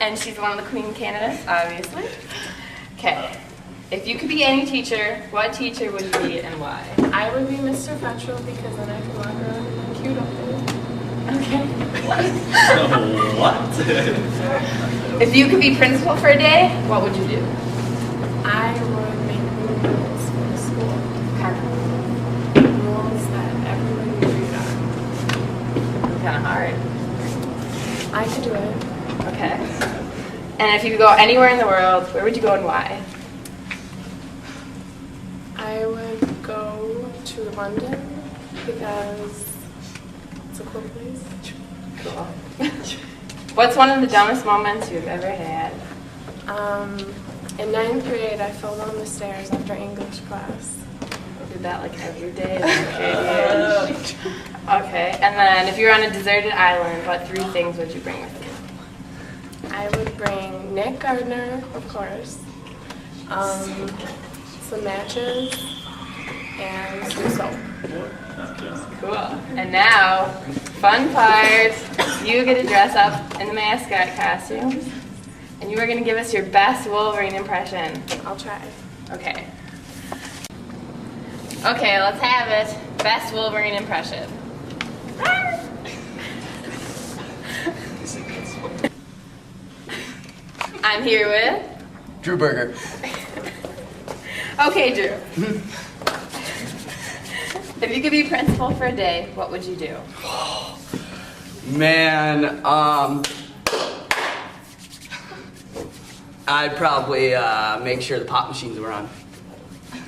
And she's one of the queen candidates, obviously. Okay. If you could be any teacher, what teacher would you be and why? I would be Mr. Fetchel because then I can walk around and be cute all day. Okay. What? If you could be principal for a day, what would you do? I would make rules for the school. Rules that everyone would read on. Kind of hard. I could do it. Okay. And if you could go anywhere in the world, where would you go and why? I would go to London because it's a cool place. Cool. What's one of the dumbest moments you've ever had? In 9th grade, I fell down the stairs after English class. I did that like every day. Okay. And then if you were on a deserted island, what 3 things would you bring with you? I would bring Nick Gardner, of course, some matches, and some soap. Cool. And now, fun part. You get to dress up in the mascot costumes, and you are going to give us your best Wolverine impression. I'll try. Okay. Okay, let's have it. Best Wolverine impression. I'm here with Drew Berger. Okay, Drew. If you could be principal for a day, what would you do? Man, I'd probably make sure the pop machines were on.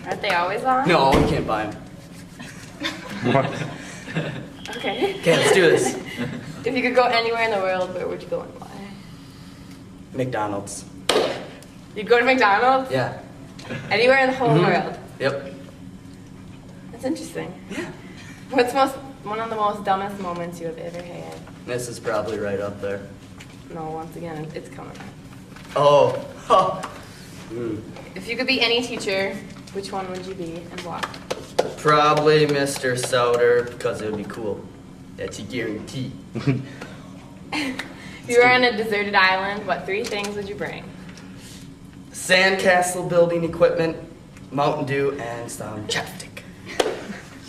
Aren't they always on? No, we can't buy them. Okay. Okay, let's do this. If you could go anywhere in the world, where would you go and why? McDonald's. You'd go to McDonald's? Yeah. Anywhere in the whole world? Yep. That's interesting. Yeah. What's one of the most dumbest moments you have ever had? This is probably right up there. No, once again, it's coming up. Oh. If you could be any teacher, which one would you be and why? Probably Mr. Souter because it would be cool. That's a guarantee. If you were on a deserted island, what 3 things would you bring? Sandcastle building equipment, Mountain Dew, and some chapstick.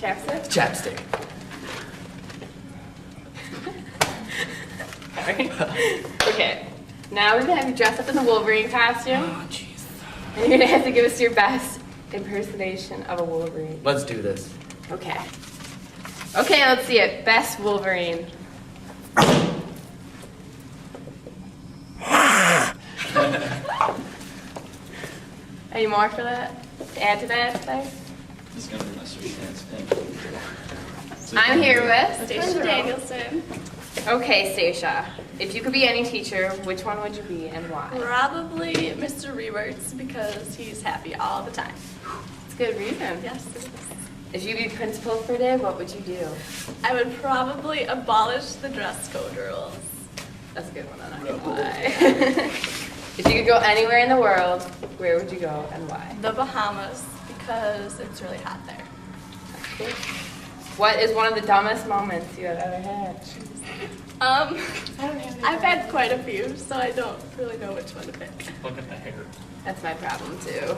Chapstick? Chapstick. Okay. Now we're going to have you dress up in the Wolverine costume. Oh, jeez. And you're going to have to give us your best impersonation of a Wolverine. Let's do this. Okay. Okay, let's see it. Best Wolverine. Any more for that? To add to that there? This is going to be my sweet dance thing. I'm here with Stacia Danielson. Okay, Stacia. If you could be any teacher, which one would you be and why? Probably Mr. Rewerts because he's happy all the time. It's a good reason. Yes, it is. If you'd be principal for a day, what would you do? I would probably abolish the dress code rules. That's a good one, I'm not gonna lie. If you could go anywhere in the world, where would you go and why? The Bahamas because it's really hot there. That's good. What is one of the dumbest moments you have ever had? I've had quite a few, so I don't really know which one to pick. Look at the hair. That's my problem too.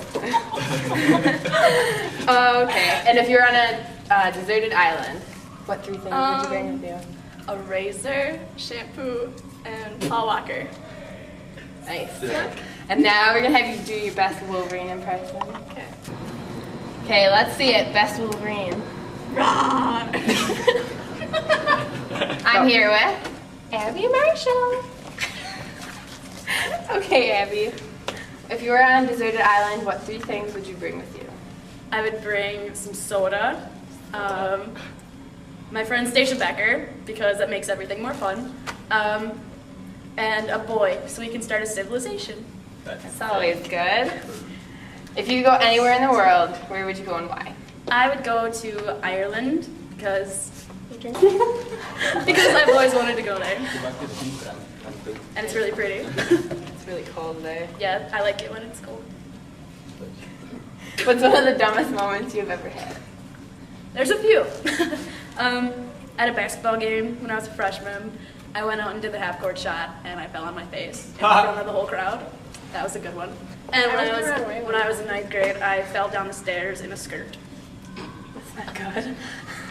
Okay, and if you're on a deserted island, what 3 things would you bring with you? A razor, shampoo, and Paul Walker. Nice. And now we're gonna have you do your best Wolverine impression. Okay. Okay, let's see it. Best Wolverine. I'm here with Abby Marshall. Okay, Abby. If you were on a deserted island, what 3 things would you bring with you? I would bring some soda, my friend Stacia Becker, because that makes everything more fun, and a boy, so we can start a civilization. That's always good. If you could go anywhere in the world, where would you go and why? I would go to Ireland, because I've always wanted to go there, and it's really pretty. It's really cold there. Yeah, I like it when it's cold. What's one of the dumbest moments you've ever had? There's a few. At a basketball game when I was a freshman, I went out and did the half-court shot, and I fell on my face in front of the whole crowd. That was a good one. And when I was in 9th grade, I fell down the stairs in a skirt. That's not good.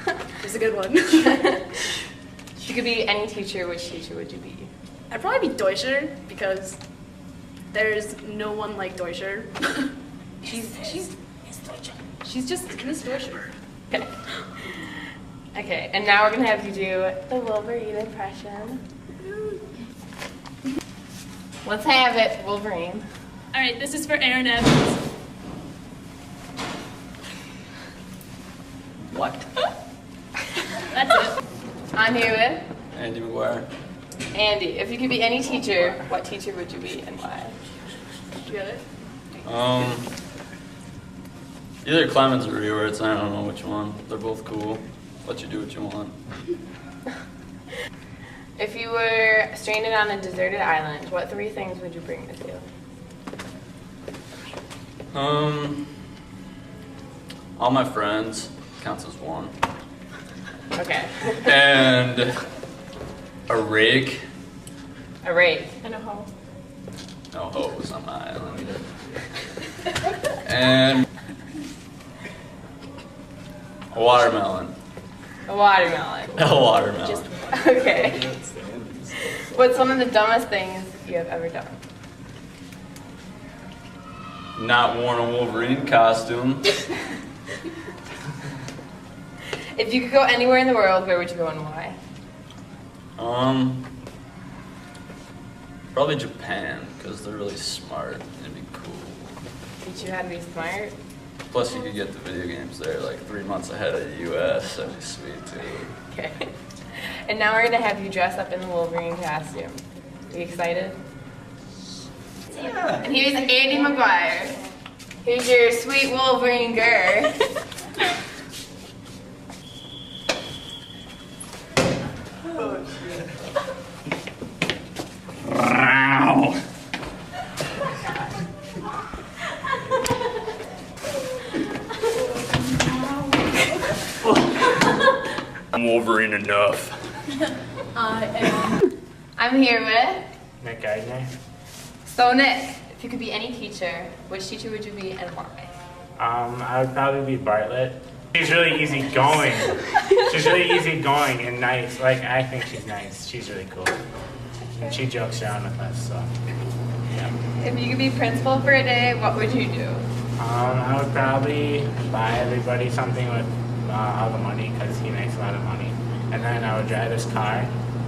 It was a good one. If you could be any teacher, which teacher would you be? I'd probably be Deutscher because there's no one like Deutscher. She's just Miss Deutscher. Okay. Okay, and now we're gonna have you do the Wolverine impression. Let's have it, Wolverine. All right, this is for Aaron Evans. What? That's it. I'm here with Andy McGuire. Andy. If you could be any teacher, what teacher would you be and why? You got it? Either Clemens or Rewerts, I don't know which one. They're both cool. Let you do what you want. If you were stranded on a deserted island, what 3 things would you bring with you? All my friends counts as one. Okay. And a rake. A rake. And a hoe. No hose on my island. And a watermelon. A watermelon. A watermelon. Okay. What's one of the dumbest things you have ever done? Not worn a Wolverine costume. If you could go anywhere in the world, where would you go and why? Probably Japan, because they're really smart. It'd be cool. Teach you how to be smart? Plus, you could get the video games there like 3 months ahead of the US. That'd be sweet too. Okay. And now we're gonna have you dress up in the Wolverine costume. Are you excited? Yeah. And here's Andy McGuire. Here's your sweet Wolverine girl. I'm Wolverine enough. I'm here with Nick Gardner. So Nick. If you could be any teacher, which teacher would you be and why? I would probably be Bartlett. She's really easygoing. She's really easygoing and nice. Like, I think she's nice. She's really cool. And she jokes around with us, so, yeah. If you could be principal for a day, what would you do? I would probably buy everybody something with all the money because he makes a lot of money. And then I would drive his car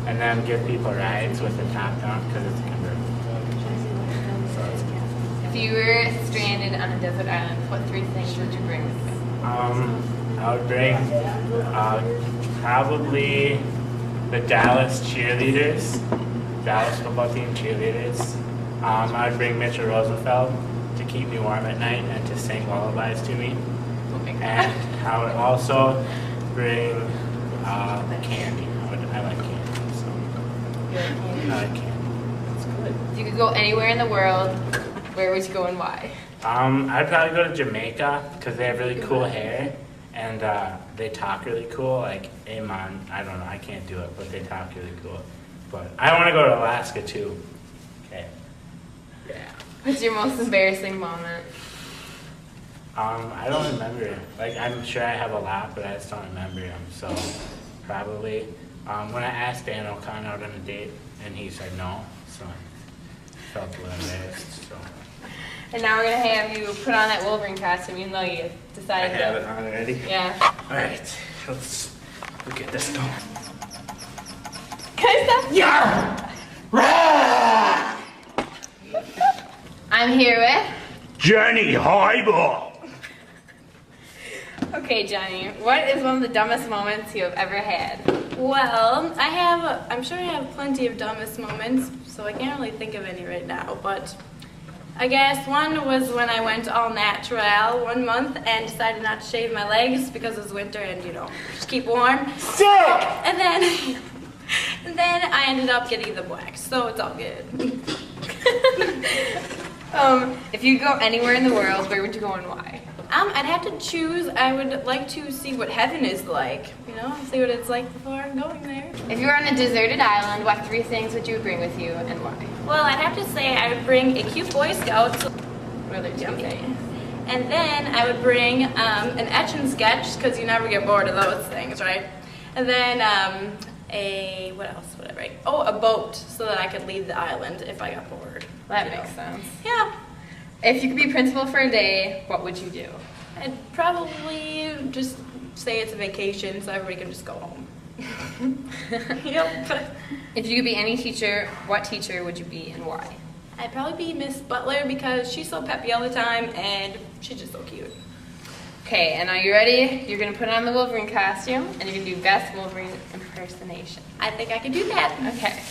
and then give people rides with the top down because it's a convertible. So it's cool. If you were stranded on a desert island, what 3 things would you bring with you? I would bring probably the Dallas cheerleaders, Dallas football team cheerleaders. I would bring Mitchell Rosenfeld to keep me warm at night and to sing lullabies to me. And I would also bring candy. I like candy, so I like candy. If you could go anywhere in the world, where would you go and why? I'd probably go to Jamaica because they have really cool hair and they talk really cool. Like Amon, I don't know, I can't do it, but they talk really cool. But I want to go to Alaska too. Okay. Yeah. What's your most embarrassing moment? I don't remember. Like I'm sure I have a lot, but I just don't remember them. So probably when I asked Dan O'Connor out on a date and he said no, so I felt a little embarrassed. So. And now we're gonna have you put on that Wolverine costume, even though you decided I have it on already? Yeah. Alright, let's get this going. Can I stop? I'm here with. Johnny Highball! Okay, Johnny. What is one of the dumbest moments you have ever had? Well, I'm sure I have plenty of dumbest moments, so I can't really think of any right now, but I guess one was when I went all natural 1 month and decided not to shave my legs because it was winter and, just keep warm. Sick! And then I ended up getting the wax, so it's all good. If you could go anywhere in the world, where would you go and why? I'd have to choose. I would like to see what heaven is like, see what it's like before I'm going there. If you were on a deserted island, what 3 things would you bring with you and why? Well, I'd have to say I would bring a cute Boy Scout. What are there 2 things? And then I would bring an etch and sketch, because you never get bored of those things, right? And then what else would I bring? Oh, a boat, so that I could leave the island if I got bored. That makes sense. Yeah. If you could be principal for a day, what would you do? I'd probably just say it's a vacation so everybody can just go home. Yep. If you could be any teacher, what teacher would you be and why? I'd probably be Miss Butler because she's so peppy all the time and she's just so cute. Okay, and are you ready? You're going to put on the Wolverine costume and you're going to do best Wolverine impersonation. I think I can do that. Okay.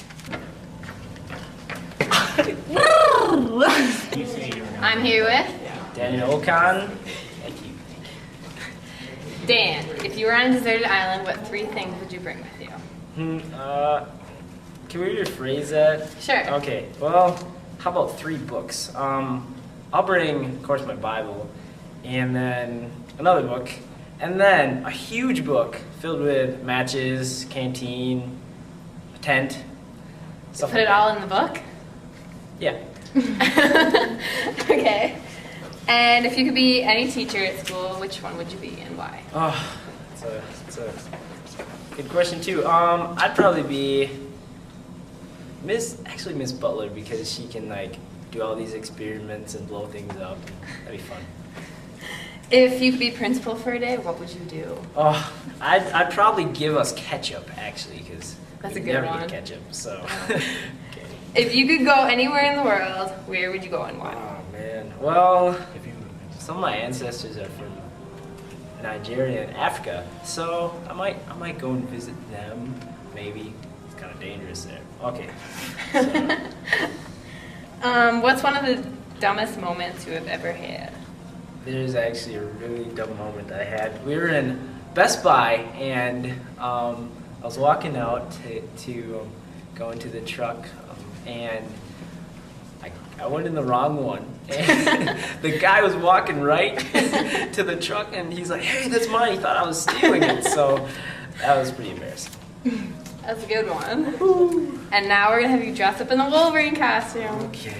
I'm here with Daniel Ocon. Dan. If you were on a deserted island, what 3 things would you bring with you? Can we rephrase that? Sure. Okay, well, how about 3 books? I'll bring, of course, my Bible, and then another book, and then a huge book filled with matches, canteen, a tent, stuff Put like it that. all in the book? Yeah. Okay. And if you could be any teacher at school, which one would you be and why? Oh, it's a good question too. I'd probably be Miss Butler because she can do all these experiments and blow things up. That'd be fun. If you could be principal for a day, what would you do? Oh, I'd probably give us ketchup actually because That's a we good never one. get ketchup. So. Okay. If you could go anywhere in the world, where would you go and why? Oh man. Well, some of my ancestors are from Nigeria and Africa, so I might go and visit them. Maybe it's kind of dangerous there. Okay. So, What's one of the dumbest moments you have ever had? there's actually a really dumb moment I had. We were in Best Buy, and I was walking out to go into the truck, and I went in the wrong one. And the guy was walking right to the truck, and he's like, "Hey, that's mine." He thought I was stealing it, so that was pretty embarrassing. That's a good one. And now we're gonna have you dress up in the Wolverine costume. Okay.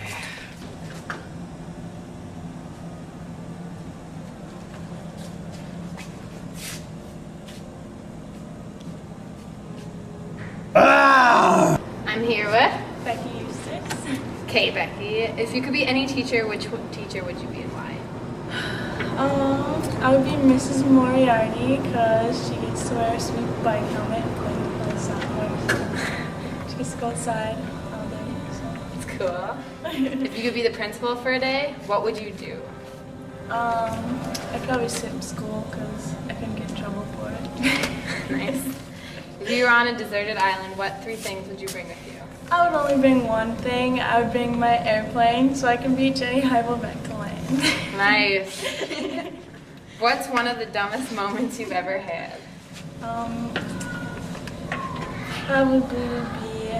I'm here with Becky Eustace. Okay, Becky. If you could be any teacher, which teacher would you be and why? I would be Mrs. Moriarty because she gets to wear a sweet bike helmet and play outside. She gets to go outside all day. So. It's cool. If you could be the principal for a day, what would you do? I'd probably skip school because I couldn't get in trouble for it. Nice. If you were on a deserted island, what 3 things would you bring with you? I would only bring one thing. I would bring my airplane so I can beat Jenny Heibel back to land. Nice. What's one of the dumbest moments you've ever had? Probably would be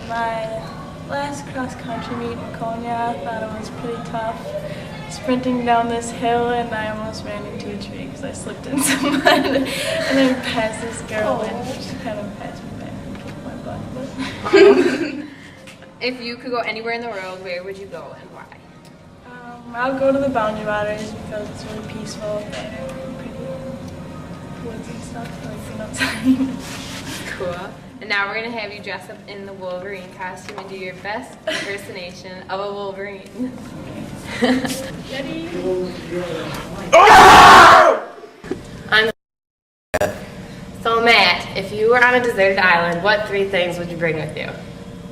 my last cross-country meet in Konya. I thought it was pretty tough. Sprinting down this hill and I almost ran into a tree because I slipped in some mud and then passed this girl and she kind of passed me back and kicked my butt. If you could go anywhere in the world, where would you go and why? I'll go to the Boundary Waters because it's really peaceful there and pretty woods and stuff. I like being outside. Cool. And now we're going to have you dress up in the Wolverine costume and do your best impersonation of a Wolverine. Ready? So Matt, if you were on a deserted island, what 3 things would you bring with you?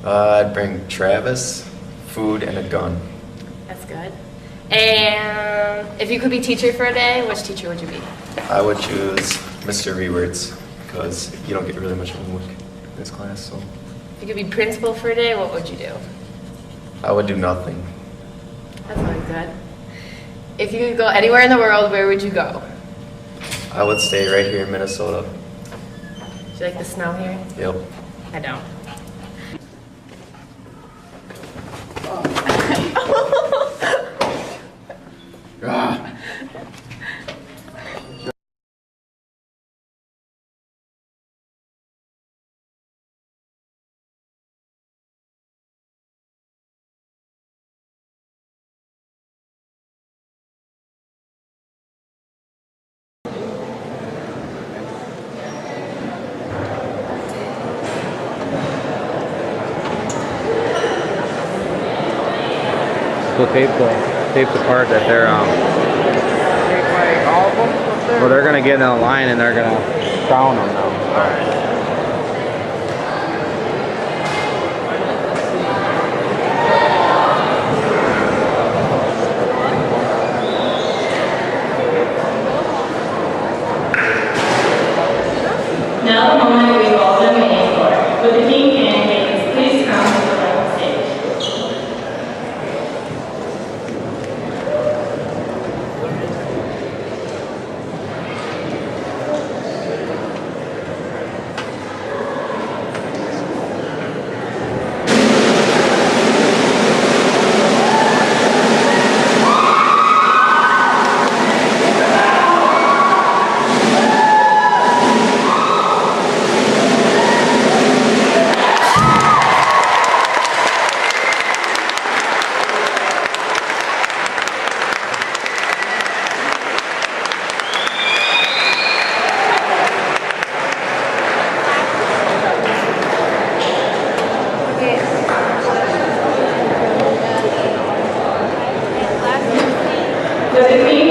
I'd bring Travis, food, and a gun. That's good. And if you could be teacher for a day, which teacher would you be? I would choose Mr. Rewerts because you don't get really much homework in this class, so If you could be principal for a day, what would you do? I would do nothing. That's always good. If you could go anywhere in the world, where would you go? I would stay right here in Minnesota. Do you like the snow here? Yep. I don't. So tape the part that they're well, they're gonna get in a line and they're gonna crown them now. Now the moment we've all been waiting for. Would the king and queens please come to the front stage? Would the king